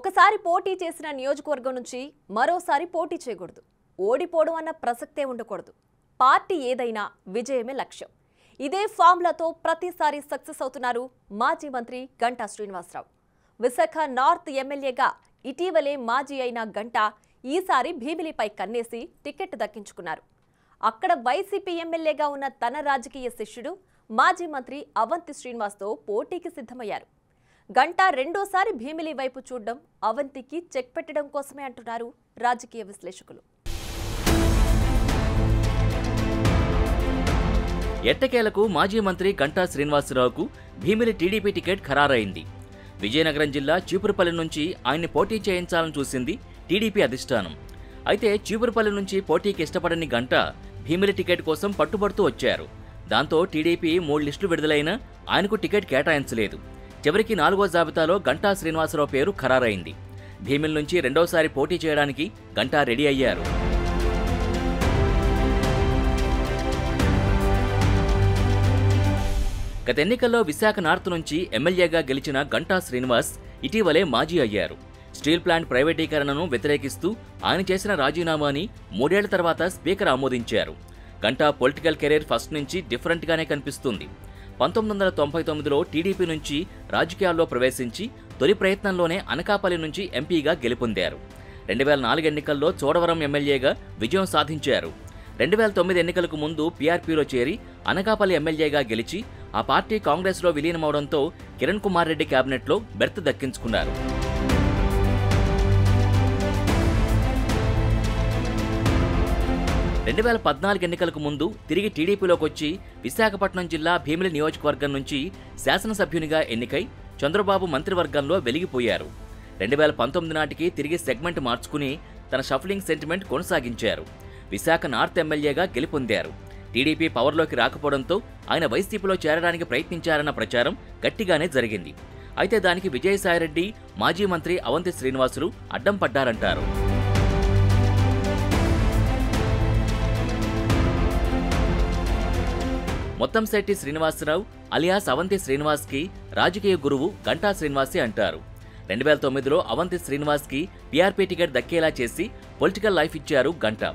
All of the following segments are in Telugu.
ఒకసారి పోటీ చేసిన నియోజకవర్గం నుంచి మరోసారి పోటీ చేయకూడదు. ఓడిపోవడం అన్న ప్రసక్తే ఉండకూడదు. పార్టీ ఏదైనా విజయమే లక్ష్యం. ఇదే ఫార్ములాతో ప్రతిసారి సక్సెస్ అవుతున్నారు మాజీ మంత్రి గంటా శ్రీనివాసరావు. విశాఖ నార్త్ ఎమ్మెల్యేగా ఇటీవలే మాజీ అయిన గంటా ఈసారి భీమిలిపై కన్నేసి టికెట్ దక్కించుకున్నారు. అక్కడ వైసీపీ ఎమ్మెల్యేగా ఉన్న తన రాజకీయ శిష్యుడు మాజీ మంత్రి అవంతి శ్రీనివాస్తో పోటీకి సిద్ధమయ్యారు. గంటా రెండోసారి భీమిలి వైపు చూడడం అవంతికి చెక్ పెట్టడం కోసమే అంటున్నారు రాజకీయ విశ్లేషకులు. ఎట్టకేలకు మాజీ మంత్రి గంటా శ్రీనివాసరావుకు భీమిలి టీడీపీ టికెట్ ఖరారైంది. విజయనగరం జిల్లా చీపురుపల్లి నుంచి ఆయన్ని పోటీ చేయించాలని చూసింది టీడీపీ అధిష్టానం. అయితే చీపురుపల్లి నుంచి పోటీకి ఇష్టపడని గంటా భీమిలి టికెట్ కోసం పట్టుబడుతూ వచ్చారు. దాంతో టీడీపీ 3 లిస్టులు విడుదలైనా ఆయనకు టికెట్ కేటాయించలేదు. చివరికి 4వ జాబితాలో గంటా శ్రీనివాసరావు పేరు ఖరారైంది. భీమిలి నుంచి రెండోసారి పోటీ చేయడానికి గంటా రెడీ అయ్యారు. గత ఎన్నికల్లో విశాఖ నార్త్ నుంచి ఎమ్మెల్యేగా గెలిచిన గంటా శ్రీనివాస్ ఇటీవలే మాజీ అయ్యారు. స్టీల్ ప్లాంట్ ప్రైవేటీకరణను వ్యతిరేకిస్తూ ఆయన చేసిన రాజీనామాని 3 ఏళ్ల తర్వాత స్పీకర్ ఆమోదించారు. గంటా పొలిటికల్ కెరీర్ ఫస్ట్ నుంచి డిఫరెంట్గానే కనిపిస్తుంది. 1999లో టీడీపీ నుంచి రాజకీయాల్లో ప్రవేశించి తొలి ప్రయత్నంలోనే అనకాపల్లి నుంచి ఎంపీగా గెలుపొందారు. 2004 ఎన్నికల్లో చోడవరం ఎమ్మెల్యేగా విజయం సాధించారు. 2009 ఎన్నికలకు ముందు పీఆర్పీలో చేరి అనకాపల్లి ఎమ్మెల్యేగా గెలిచి ఆ పార్టీ కాంగ్రెస్లో విలీనమవడంతో కిరణ్ కుమార్ రెడ్డి కేబినెట్లో బెర్త్ దక్కించుకున్నారు. 2014 ఎన్నికలకు ముందు తిరిగి టీడీపీలోకి వచ్చి విశాఖపట్నం జిల్లా భీమిలి నియోజకవర్గం నుంచి శాసనసభ్యునిగా ఎన్నికై చంద్రబాబు మంత్రివర్గంలో వెలిగిపోయారు. 2019 నాటికి తిరిగి సెగ్మెంట్ మార్చుకుని తన షఫ్లింగ్ సెంటిమెంట్ కొనసాగించారు. విశాఖ నార్త్ ఎమ్మెల్యేగా గెలుపొందారు. టీడీపీ పవర్లోకి రాకపోవడంతో ఆయన వైసీపీలో చేరడానికి ప్రయత్నించారన్న ప్రచారం గట్టిగానే జరిగింది. అయితే దానికి విజయసాయిరెడ్డి, మాజీ మంత్రి అవంతి శ్రీనివాసులు అడ్డం పడ్డారంటారు. మొత్తంశెట్టి శ్రీనివాసరావు అలియాస్ అవంతి శ్రీనివాస్కి రాజకీయ గురువు గంటా శ్రీనివాసే అంటారు. 2009లో అవంతి శ్రీనివాస్కి పీఆర్పీ టికెట్ దక్కేలా చేసి పొలిటికల్ లైఫ్ ఇచ్చారు గంటా.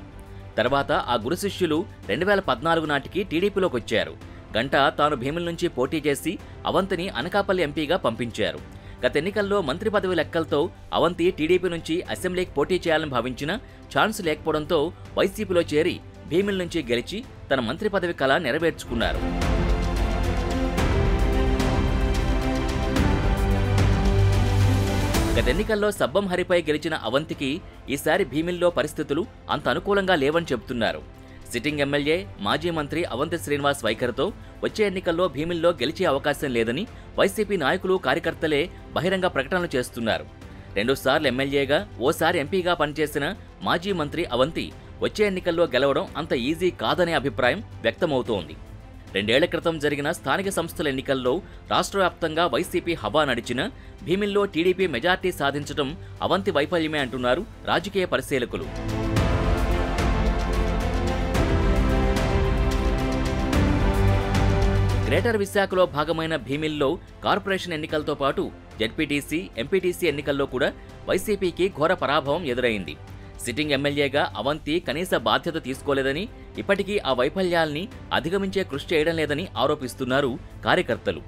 తర్వాత ఆ గురు శిష్యులు 2014 నాటికి టీడీపీలోకి వచ్చారు. గంటా తాను భీమిలి నుంచి పోటీ చేసి అవంతిని అనకాపల్లి ఎంపీగా పంపించారు. గత ఎన్నికల్లో మంత్రి పదవి లెక్కలతో అవంతి టీడీపీ నుంచి అసెంబ్లీకి పోటీ చేయాలని భావించిన ఛాన్స్ లేకపోవడంతో వైసీపీలో చేరి భీమిలి నుంచి గెలిచి తన మంత్రి పదవి కళ నెరవేర్చుకున్నారు. గత ఎన్నికల్లో సబ్బం హరిపై గెలిచిన అవంతికి ఈసారి భీమిలిలో పరిస్థితులు అంత అనుకూలంగా లేవని చెబుతున్నారు. సిట్టింగ్ ఎమ్మెల్యే మాజీ మంత్రి అవంతి శ్రీనివాస్ వైఖరితో వచ్చే ఎన్నికల్లో భీమిలిలో గెలిచే అవకాశం లేదని వైసీపీ నాయకులు, కార్యకర్తలే బహిరంగ ప్రకటనలు చేస్తున్నారు. 2 సార్లు ఎమ్మెల్యేగా, ఓసారి ఎంపీగా పనిచేసిన మాజీ మంత్రి అవంతి వచ్చే ఎన్నికల్లో గెలవడం అంత ఈజీ కాదనే అభిప్రాయం వ్యక్తమవుతోంది. 2 ఏళ్ల క్రితం జరిగిన స్థానిక సంస్థల ఎన్నికల్లో రాష్ట్ర వ్యాప్తంగా వైసీపీ హవా నడిచిన భీమిల్లో టీడీపీ మెజార్టీ సాధించడం అవంతి వైఫల్యమే అంటున్నారు రాజకీయ పరిశీలకులు. గ్రేటర్ విశాఖలో భాగమైన భీమిల్లో కార్పొరేషన్ ఎన్నికలతో పాటు జెడ్పీటీసీ, ఎంపీటీసీ ఎన్నికల్లో కూడా వైసీపీకి ఘోర పరాభవం ఎదురైంది. సిట్టింగ్ ఎమ్మెల్యేగా అవంతి కనీస బాధ్యత తీసుకోలేదని, ఇప్పటికీ ఆ వైఫల్యాల్ని అధిగమించే కృషి చేయడం లేదని ఆరోపిస్తున్నారు కార్యకర్తలు.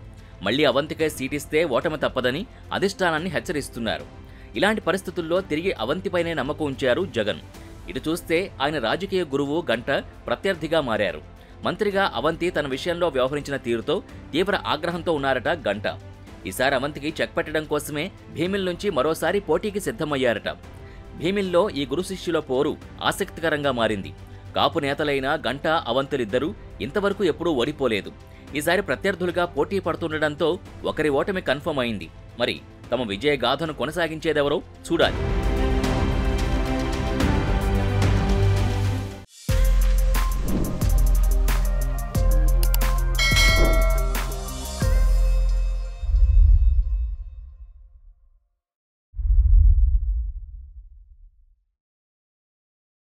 మళ్లీ అవంతికే సీటిస్తే ఓటమి తప్పదని అధిష్టానాన్ని హెచ్చరిస్తున్నారు. ఇలాంటి పరిస్థితుల్లో తిరిగి అవంతిపైనే నమ్మకం ఉంచారు జగన్. ఇటు చూస్తే ఆయన రాజకీయ గురువు గంటా ప్రత్యర్థిగా మారారు. మంత్రిగా అవంతి తన విషయంలో వ్యవహరించిన తీరుతో తీవ్ర ఆగ్రహంతో ఉన్నారట గంటా. ఈసారి అవంతికి చెక్ పెట్టడం కోసమే భీమిలి నుంచి మరోసారి పోటీకి సిద్ధమయ్యారట. భీమిల్లో ఈ గురు శిష్యుల పోరు ఆసక్తికరంగా మారింది. కాపు నేతలైన గంటా, అవంతులిద్దరూ ఇంతవరకు ఎప్పుడూ ఓడిపోలేదు. ఈసారి ప్రత్యర్థులుగా పోటీ పడుతుండటంతో ఒకరి ఓటమి కన్ఫర్మ్ అయింది. మరి తమ విజయ గాథను కొనసాగించేదెవరో చూడాలి.